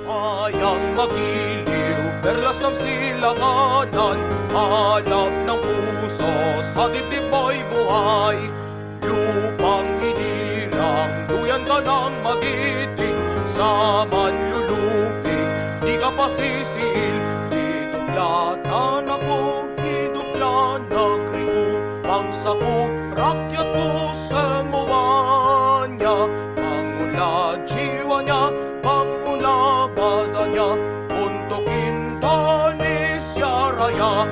Ayang magiliw, perlas ng silanganan, hanap ng puso, sa dibdib mo'y buhay. Lupang hinirang, duyan ka ng magiting, sa manlulupig, di ka pasisiil. Hiduplatan ako, hiduplan nagriku, bangsa ko, rakyat ko sa mawanya. Pangula jiwa niya, pangula badanya, untukin tanis ya raya.